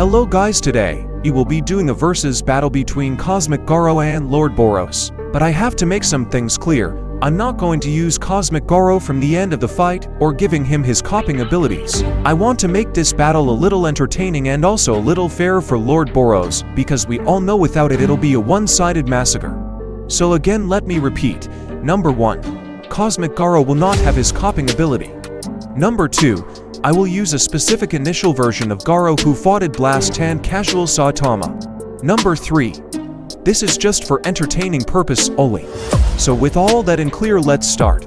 Hello guys, today we will be doing a versus battle between Cosmic Garou and Lord Boros. But I have to make some things clear. I'm not going to use Cosmic Garou from the end of the fight or giving him his copying abilities. I want to make this battle a little entertaining and also a little fair for Lord Boros, because we all know without it it'll be a one-sided massacre. So again, let me repeat. Number 1. Cosmic Garou will not have his copying ability. Number 2. I will use a specific initial version of Garou who fought at Blast and Casual Saitama. Number 3. This is just for entertaining purpose only. So with all that in clear, let's start.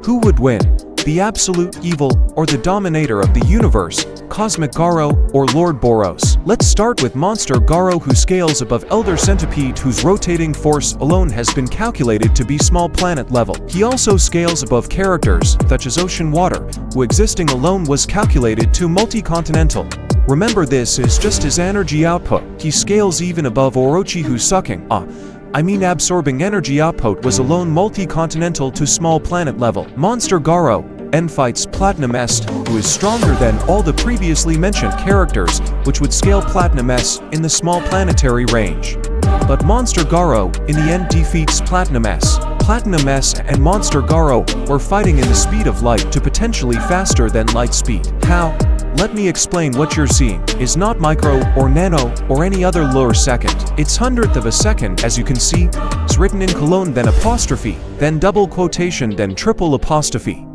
Who would win? The absolute evil or the dominator of the universe, Cosmic Garou or Lord Boros? Let's start with Monster Garou, who scales above Elder Centipede, whose rotating force alone has been calculated to be small planet level. He also scales above characters such as Ocean Water, who existing alone was calculated to multi-continental. Remember, this is just his energy output. He scales even above Orochi, whose absorbing energy output was alone multi-continental to small planet level. Monster Garou fights Platinum S, who is stronger than all the previously mentioned characters, which would scale Platinum S in the small planetary range. But Monster Garou in the end defeats Platinum S. Platinum S and Monster Garou were fighting in the speed of light to potentially faster than light speed. How? Let me explain. What you're seeing is not micro or nano or any other lower second. It's hundredth of a second, as you can see. It's written in colon, then apostrophe, then double quotation, then triple apostrophe.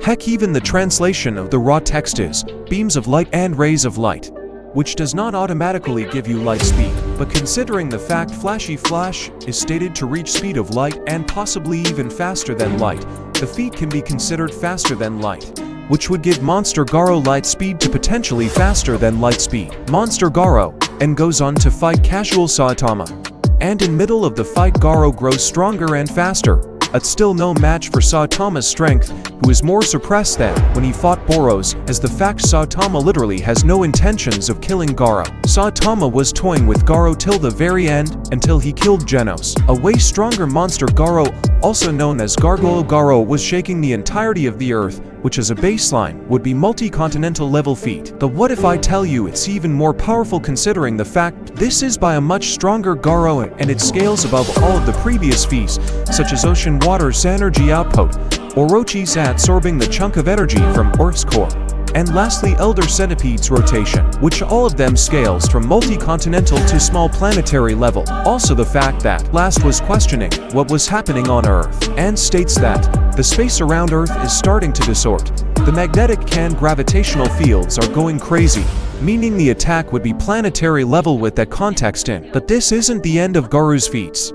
Heck, even the translation of the raw text is beams of light and rays of light, which does not automatically give you light speed. But considering the fact flashy flash is stated to reach speed of light and possibly even faster than light, the feat can be considered faster than light, which would give Monster Garou light speed to potentially faster than light speed. Monster Garou goes on to fight Casual Saitama. And in middle of the fight, Garou grows stronger and faster. It's still no match for Saitama's strength, who is more suppressed than when he fought Boros, as the fact Saitama literally has no intentions of killing Garou. Saitama was toying with Garou till the very end, until he killed Genos. A way stronger Monster Garou, also known as Gargoyle Garou, was shaking the entirety of the earth, which as a baseline would be multi-continental level feat. But what if I tell you it's even more powerful, considering the fact this is by a much stronger Garou and it scales above all of the previous feats, such as Ocean Water's energy output, Orochi's absorbing the chunk of energy from Earth's core, and lastly Elder Centipede's rotation, which all of them scales from multi-continental to small planetary level. Also the fact that last was questioning what was happening on Earth, and states that the space around Earth is starting to distort. The magnetic and gravitational fields are going crazy, meaning the attack would be planetary level with that context in. But this isn't the end of Garou's feats.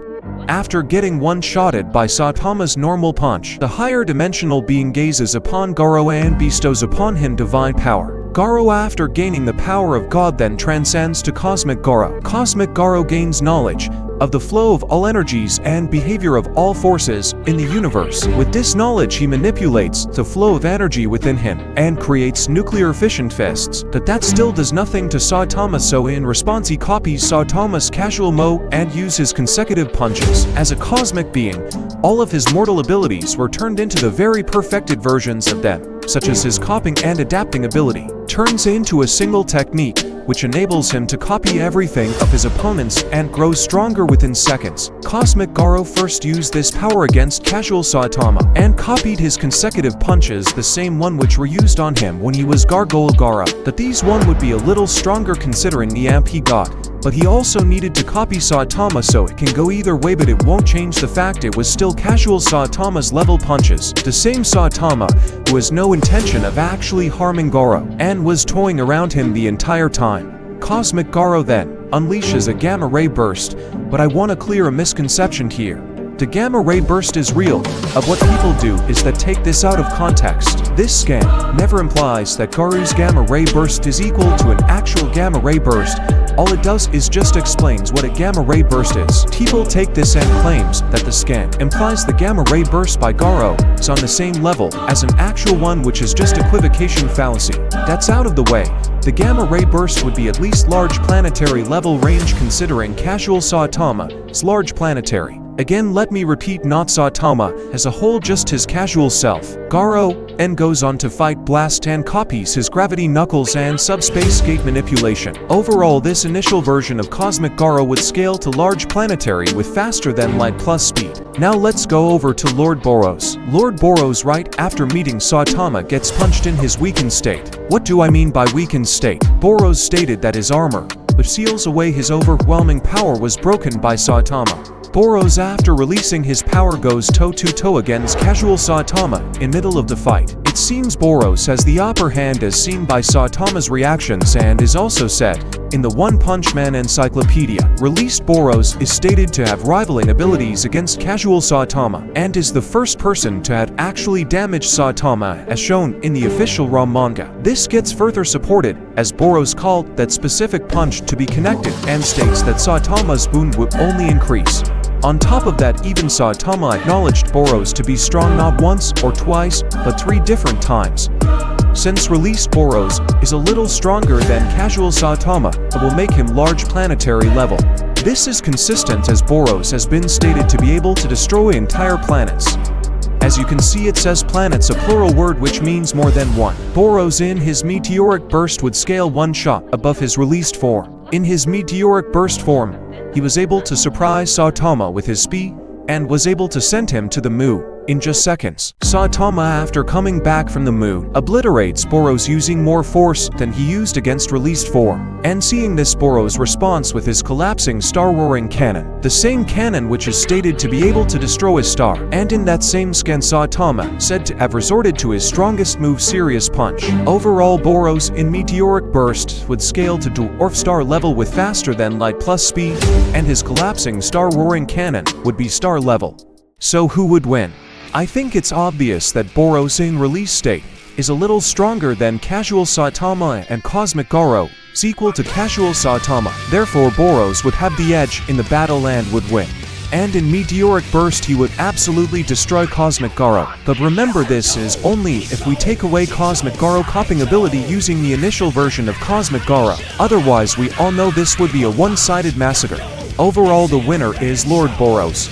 After getting one-shotted by Saitama's normal punch, the higher dimensional being gazes upon Garou and bestows upon him divine power. Garou, after gaining the power of God, then transcends to Cosmic Garou. Cosmic Garou gains knowledge of the flow of all energies and behavior of all forces in the universe. With this knowledge, he manipulates the flow of energy within him and creates nuclear fission fists. But that still does nothing to Saitama, so in response he copies Saitama's casual mo and uses his consecutive punches. As a cosmic being, all of his mortal abilities were turned into the very perfected versions of them, such as his copying and adapting ability turns into a single technique, which enables him to copy everything of his opponents and grows stronger within seconds. Cosmic Garou first used this power against Casual Saitama and copied his consecutive punches, the same one which were used on him when he was Gargoyle Garou. But these one would be a little stronger considering the amp he got. But he also needed to copy Saitama, so it can go either way, but it won't change the fact it was still Casual Saitama's level punches. The same Saitama who has no intention of actually harming Garou and was toying around him the entire time. Cosmic Garou then unleashes a gamma ray burst, but I want to clear a misconception here. The gamma ray burst is real. Of what people do is that take this out of context. This scan never implies that Garou's gamma ray burst is equal to an actual gamma ray burst. All it does is just explains what a gamma ray burst is. People take this and claims that the scan implies the gamma ray burst by Garou is on the same level as an actual one, which is just equivocation fallacy. That's out of the way. The gamma ray burst would be at least large planetary level range, considering Casual Saitama's large planetary Again, let me repeat, not Saitama as a whole, just his casual self. Garou and goes on to fight Blast and copies his gravity knuckles and subspace skate manipulation. Overall, this initial version of Cosmic Garou would scale to large planetary with faster than light plus speed. Now let's go over to Lord Boros. Lord Boros, right after meeting Saitama, gets punched in his weakened state. What do I mean by weakened state? Boros stated that his armor, which seals away his overwhelming power, was broken by Saitama. Boros, after releasing his power, goes toe-to-toe against casual Saitama in middle of the fight. It seems Boros has the upper hand as seen by Saitama's reactions, and is also said in the One Punch Man Encyclopedia released. Boros is stated to have rivaling abilities against casual Saitama, and is the first person to have actually damaged Saitama as shown in the official ROM manga. This gets further supported as Boros called that specific punch to be connected and states that Saitama's wound would only increase. On top of that, even Saitama acknowledged Boros to be strong not once or twice, but 3 different times. Since released, Boros is a little stronger than casual Saitama, but will make him large planetary level. This is consistent as Boros has been stated to be able to destroy entire planets. As you can see, it says planets, a plural word which means more than one. Boros in his meteoric burst would scale one shot above his released form. In his meteoric burst form, he was able to surprise Saitama with his speed and was able to send him to the moon in just seconds. Saitama, after coming back from the moon, obliterates Boros using more force than he used against released form. And seeing this, Boros responds with his collapsing star roaring cannon, the same cannon which is stated to be able to destroy a star. And in that same scan, Saitama said to have resorted to his strongest move, Serious Punch. Overall, Boros in meteoric burst would scale to dwarf star level with faster than light plus speed, and his collapsing star roaring cannon would be star level. So who would win? I think it's obvious that Boros in release state is a little stronger than casual Saitama, and Cosmic Garou is equal to casual Saitama. Therefore, Boros would have the edge in the battle and would win. And in meteoric burst, he would absolutely destroy Cosmic Garou. But remember, this is only if we take away Cosmic Garou copying ability using the initial version of Cosmic Garou. Otherwise, we all know this would be a one-sided massacre. Overall, the winner is Lord Boros.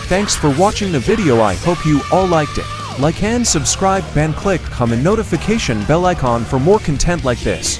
Thanks for watching the video. I hope you all liked it. Like and subscribe and click comment notification bell icon for more content like this.